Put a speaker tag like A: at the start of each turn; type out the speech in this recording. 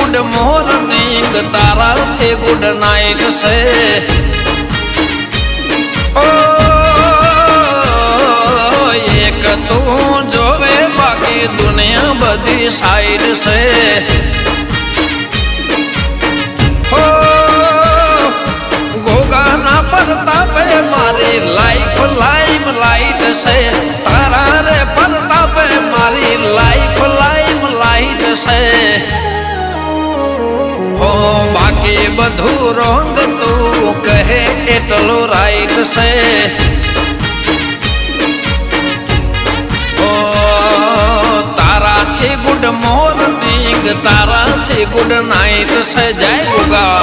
A: Good morning તારાથી good night છે ઓ એક તું જોવે બાકી દુનિયા બધી સાઈડ છે ઓ ગોગાના પ્રતાપે મારી લાઈફ લાઈટ છે તારા રે પ્રતાપે મારી લાઈફ લાઈટ છે ઓ બાકી બધું રોંગ તું કહે એટલું રાઈટ છે ઓ તારાથી ગુડ મોર્નિંગ તારાથી ગુડ નાઇટ છે જય ગોગા।